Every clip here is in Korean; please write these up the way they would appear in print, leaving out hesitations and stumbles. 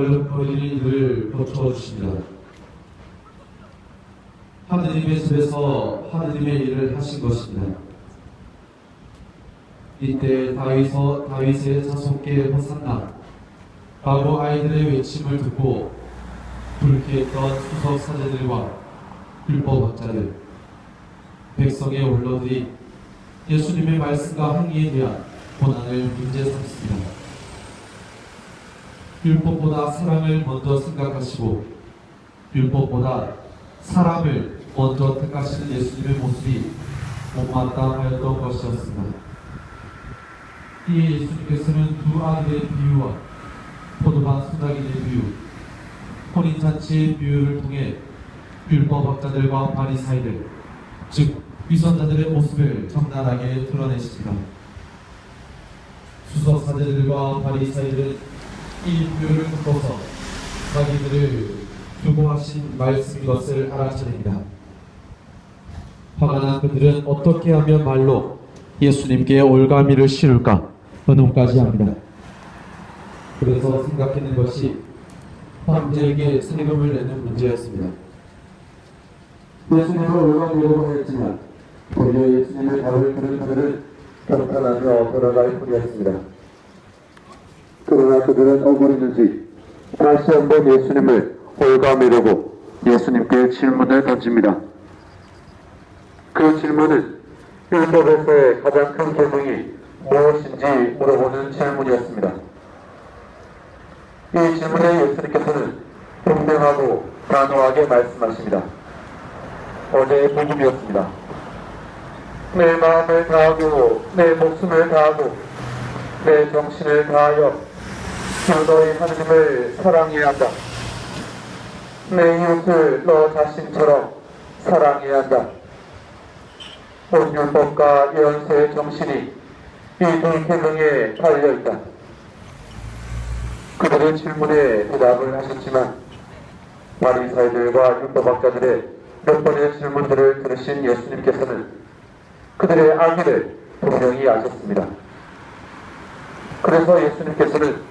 벌렁거리는 이들을 고쳐 주십니다. 하느님의 집에서 하느님의 일을 하신 것입니다. 이때 다윗의 자손께 호산나 라고 아이들의 외침을 듣고 불쾌했던 수석 사제들과 율법학자들, 백성의 원로들이 예수님의 말씀과 행위에 대한 고난을 문제 삼습니다. 율법보다 사랑을 먼저 생각하시고 율법보다 사람을 먼저 택하시는 예수님의 모습이 못마땅하였던 것이었습니다. 이에 예수님께서는 두 아들의 비유와 포도밭 수나기의 비유, 혼인잔치의 비유를 통해 율법학자들과 바리사이들, 즉 위선자들의 모습을 적나라하게 드러내십니다. 수석사제들과 바리사이들은 이 비유를 듣고서 자기들을 두고하신 말씀인 것을 알아차립니다. 화가 난 그들은 어떻게 하면 말로 예수님께 올가미를 실을까 의논까지 합니다. 그래서 생각해낸 것이 황제에게 세금을 내는 문제였습니다. 예수님을 올가미라고 하였지만 도리어 예수님의 답을 들은 그들은 경탄하며 돌아갈 뿐이었습니다. 그러나 그들은 어부리는지 다시 한번 예수님을 올가미라고 예수님께 질문을 던집니다. 그 질문은 율법에서의 가장 큰 계명이 무엇인지 물어보는 질문이었습니다. 이 질문에 예수님께서는 분명하고 단호하게 말씀하십니다. 어제의 복음이었습니다. 내 마음을 다하고 내 목숨을 다하고 내 정신을 다하여 주 너희 하느님을 사랑해야 한다. 내 이웃을 너 자신처럼 사랑해야 한다. 온 율법과 예언서의 정신이 이 두 계명에 달려있다. 그들의 질문에 대답을 하셨지만 바리사이들과 율법학자들의 몇 번의 질문들을 들으신 예수님께서는 그들의 악의를 분명히 아셨습니다. 그래서 예수님께서는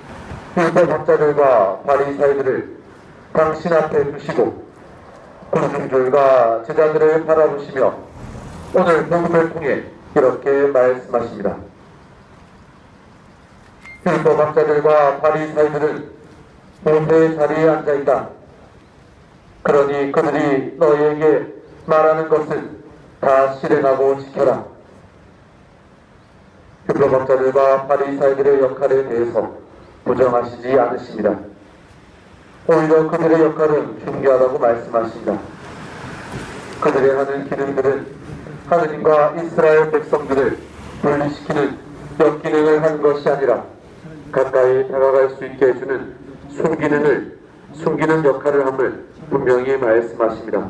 율법학자들과 바리사이들을 당신 앞에 두시고 군중들과 제자들을 바라보시며 오늘 복음을 통해 이렇게 말씀하십니다. 율법학자들과 바리사이들은 모세의 자리에 앉아있다. 그러니 그들이 너희에게 말하는 것은 다 실행하고 지켜라. 율법학자들과 바리사이들의 역할에 대해서 부정하시지 않으십니다. 오히려 그들의 역할은 중요하다고 말씀하십니다. 그들의 하는 기능들은 하느님과 이스라엘 백성들을 분리시키는 역기능을 한 것이 아니라 가까이 다가갈 수 있게 해주는 숨기는 역할을 함을 분명히 말씀하십니다.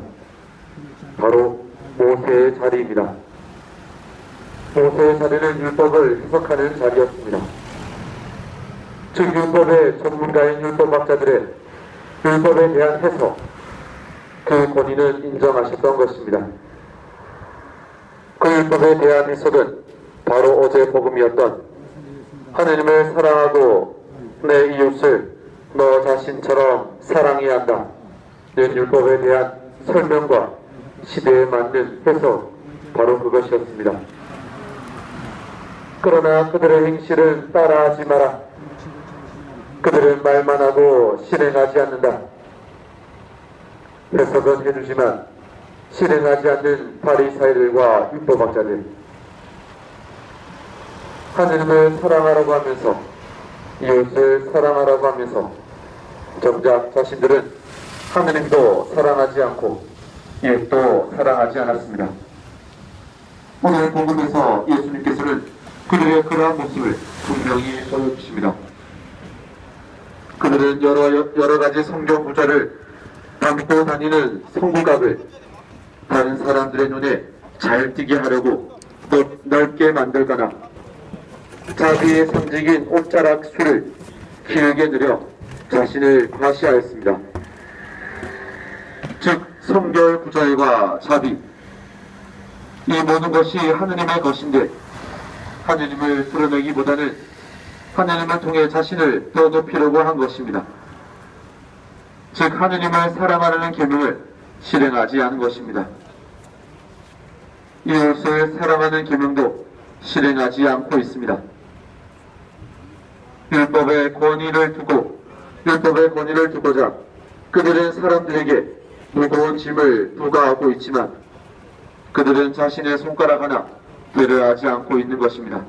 바로 모세의 자리입니다. 모세의 자리는 율법을 해석하는 자리였습니다. 즉 율법의 전문가인 율법학자들의 율법에 대한 해석, 그 권위는 인정하셨던 것입니다. 그 율법에 대한 해석은 바로 어제 복음이었던 하느님을 사랑하고 내 이웃을 너 자신처럼 사랑해야 한다 는 율법에 대한 설명과 시대에 맞는 해석, 바로 그것이었습니다. 그러나 그들의 행실은 따라하지 마라. 그들은 말만 하고 실행하지 않는다. 해석은 해주지만 실행하지 않는 바리사이들과 율법학자들, 하느님을 사랑하라고 하면서 이웃을 사랑하라고 하면서 정작 자신들은 하느님도 사랑하지 않고 이웃도 사랑하지 않았습니다. 오늘 복음에서 예수님께서는 그들의 그러한 모습을 분명히 보여주십니다. 그들은 여러 가지 성경 구절을 담고 다니는 성구각을 다른 사람들의 눈에 잘 띄게 하려고 넓게 만들거나 자기의 상징인 옷자락 수를 길게 늘여 자신을 과시하였습니다. 즉 성결 구절과 자비, 이 모든 것이 하느님의 것인데 하느님을 드러내기보다는 하느님을 통해 자신을 더 높이려고 한 것입니다. 즉 하느님을 사랑하라는 계명을 실행하지 않은 것입니다. 이웃을 사랑하는 계명도 실행하지 않고 있습니다. 율법의 권위를 두고자 그들은 사람들에게 무거운 짐을 부과하고 있지만 그들은 자신의 손가락 하나 배려하지 않고 있는 것입니다.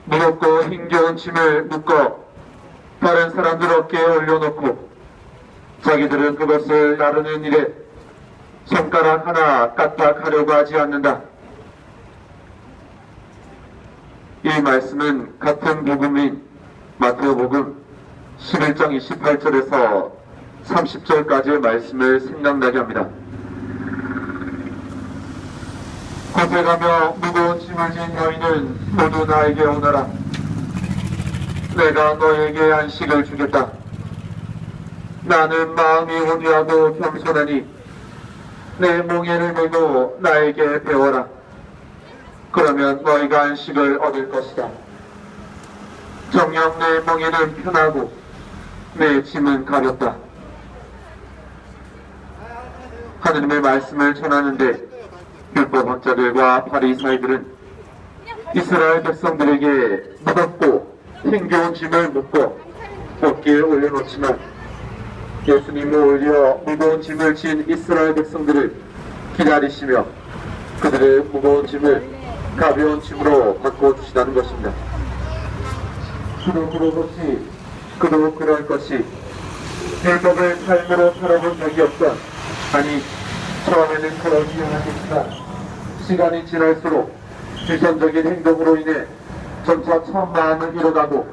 무겁고 힘겨운 짐을 묶어 다른 사람들 어깨에 올려놓고 자기들은 그것을 나르는 일에 손가락 하나 까딱하려고 하지 않는다. 이 말씀은 같은 복음인 마태복음 11장 28절에서 30절까지의 말씀을 생각나게 합니다. 고생하며 무거운 짐을 진 너희는 모두 나에게 오너라. 내가 너에게 안식을 주겠다. 나는 마음이 온유하고 겸손하니 내 몽에를 메고 나에게 배워라. 그러면 너희가 안식을 얻을 것이다. 정녕 내 몽에는 편하고 내 짐은 가볍다. 하느님의 말씀을 전하는데 율법학자들과 바리사이들은 이스라엘 백성들에게 무겁고 힘겨운 짐을 묶고 어깨에 올려놓지만 예수님을 올려 무거운 짐을 진 이스라엘 백성들을 기다리시며 그들의 무거운 짐을 가벼운 짐으로 바꿔주시다는 것입니다. 그도 그럴 것이 율법을 삶으로 살아본 적이 없던, 아니 처음에는 그러지 않았겠지만 시간이 지날수록 비전적인 행동으로 인해 점차 첫 마음을 잃어가고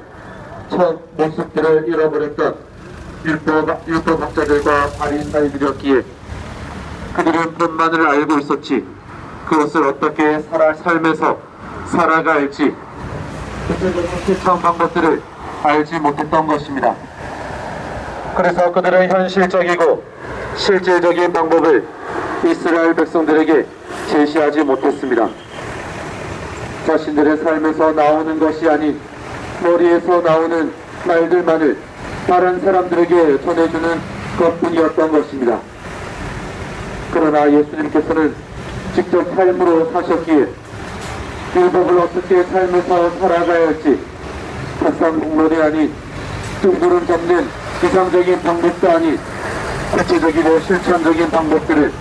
첫 모습들을 잃어버렸던 율법학자들과 바리사이들이었기에 그들은 본만을 알고 있었지 그것을 어떻게 삶에서 살아가 할지 구체적인 실천 방법들을 알지 못했던 것입니다. 그래서 그들은 현실적이고 실질적인 방법을 이스라엘 백성들에게 제시하지 못했습니다. 자신들의 삶에서 나오는 것이 아닌 머리에서 나오는 말들만을 다른 사람들에게 전해주는 것뿐이었던 것입니다. 그러나 예수님께서는 직접 삶으로 사셨기에 율법을 어떻게 삶에서 살아가야 할지 박상공론이 아닌 뜬구름 잡는 이상적인 방법도 아닌 구체적이고 실천적인 방법들을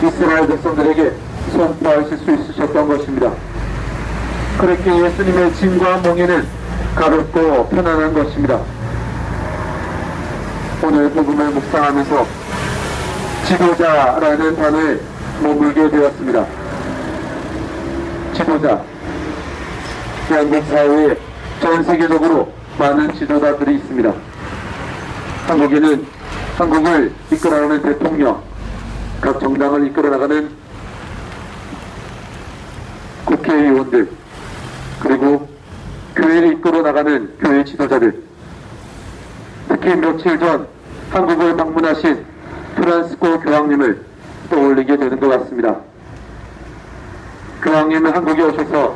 이스라엘 백성들에게 선포하실 수 있으셨던 것입니다. 그렇게 예수님의 짐과 몽에는 가볍고 편안한 것입니다. 오늘 복음을 묵상하면서 지도자라는 단어에 머물게 되었습니다. 지도자. 한국 사회에 전 세계적으로 많은 지도자들이 있습니다. 한국에는 한국을 이끌어가는 대통령, 각 정당을 이끌어나가는 국회의원들, 그리고 교회를 이끌어나가는 교회 지도자들, 특히 며칠 전 한국을 방문하신 프란시스코 교황님을 떠올리게 되는 것 같습니다. 교황님은 한국에 오셔서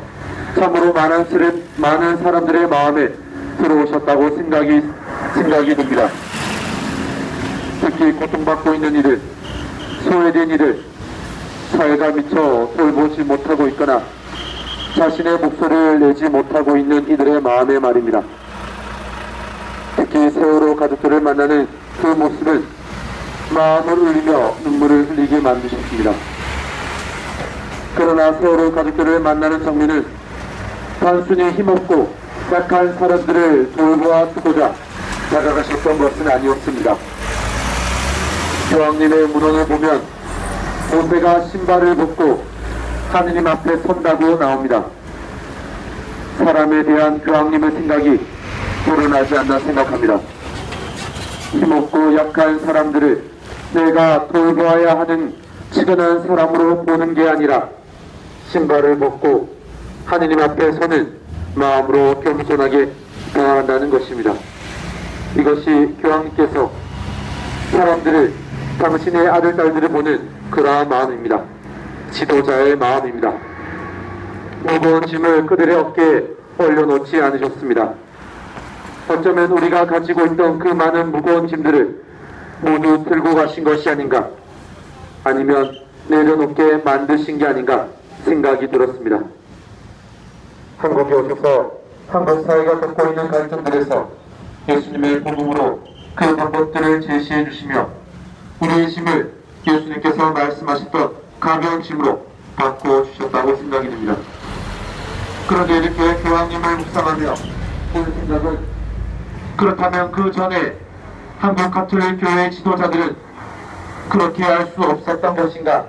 참으로 많은 사람들의 마음에 들어오셨다고 생각이 듭니다. 특히 고통받고 있는 이들, 소외된 이들, 사회가 미처 돌보지 못하고 있거나 자신의 목소리를 내지 못하고 있는 이들의 마음의 말입니다. 특히 세월호 가족들을 만나는 그 모습은 마음을 울리며 눈물을 흘리게 만드셨습니다. 그러나 세월호 가족들을 만나는 장면은 단순히 힘없고 약한 사람들을 돌보아주고자 다가가셨던 것은 아니었습니다. 교황님의 문헌을 보면 모세가 신발을 벗고 하느님 앞에 선다고 나옵니다. 사람에 대한 교황님의 생각이 불어나지 않나 생각합니다. 힘없고 약한 사람들을 내가 돌보아야 하는 치근한 사람으로 보는 게 아니라 신발을 벗고 하느님 앞에 서는 마음으로 겸손하게 대화한다는 것입니다. 이것이 교황님께서 사람들을, 당신의 아들, 딸들을 보는 그러한 마음입니다. 지도자의 마음입니다. 무거운 짐을 그들의 어깨에 올려놓지 않으셨습니다. 어쩌면 우리가 가지고 있던 그 많은 무거운 짐들을 모두 들고 가신 것이 아닌가, 아니면 내려놓게 만드신 게 아닌가 생각이 들었습니다. 한국에 오셔서 한국 사회가 겪고 있는 갈등들에서 예수님의 복음으로 그 방법들을 제시해 주시며 우리의 짐을 예수님께서 말씀하셨던 가벼운 짐으로 바꿔 주셨다고 생각이 듭니다. 그런데 이렇게 교황님을 묵상하며 본 생각은, 그렇다면 그 전에 한국 가톨릭 교회 지도자들은 그렇게 할 수 없었던 것인가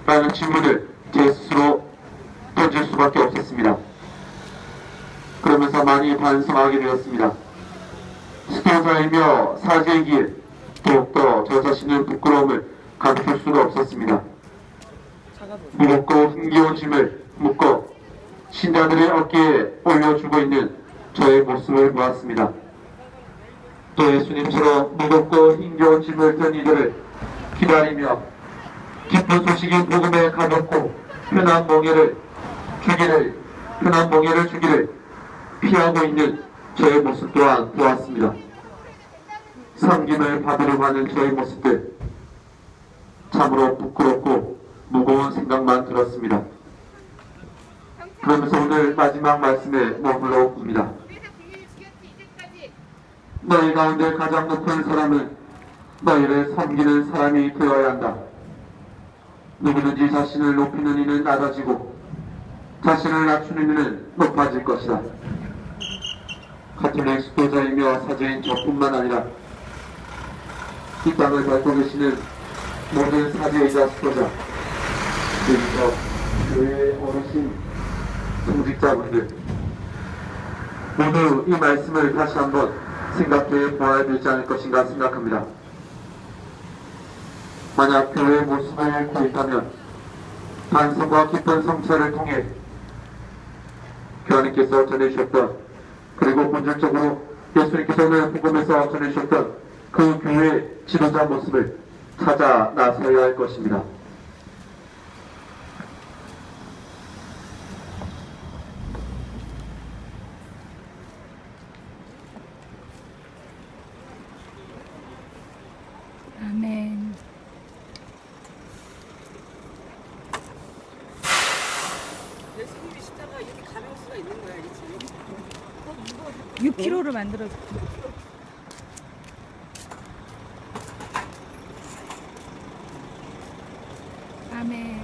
라는 질문을 제 스스로 던질 수밖에 없었습니다. 그러면서 많이 반성하게 되었습니다. 수도자이며 사제이기에 더욱더 저 자신의 부끄러움을 감출 수가 없었습니다. 무겁고 흥겨운 짐을 묶어 신자들의 어깨에 올려주고 있는 저의 모습을 보았습니다. 또 예수님처럼 무겁고 힘겨운 짐을 든 이들을 기다리며 기쁜 소식인 복음에 가볍고 편한 멍에를 주기를 피하고 있는 저의 모습 또한 보았습니다. 섬김을 받으려고 하는 저의 모습들, 참으로 부끄럽고 무거운 생각만 들었습니다. 그러면서 오늘 마지막 말씀에 머물러 봅니다. 너희 가운데 가장 높은 사람은 너희를 섬기는 사람이 되어야 한다. 누구든지 자신을 높이는 이는 낮아지고 자신을 낮추는 이는 높아질 것이다. 가톨릭 수도자이며 사제인 저뿐만 아니라 이 땅을 밟고 계시는 모든 사제이자 수도자, 그리고 교회의 어르신, 성직자분들 모두 이 말씀을 다시 한번 생각해 보아야 되지 않을 것인가 생각합니다. 만약 교회의 모습을 잃고 있다면 반성과 깊은 성찰을 통해 교황님께서 전해주셨던, 그리고 본질적으로 예수님께서는 복음에서 전해주셨던 그 교회의 지도자 모습을 찾아 나서야 할 것입니다. 아멘. 예수님이 십자가 이렇게 가벼울 수가 있는 거야, 그렇지? 6kg를 만들어줘. 아멘.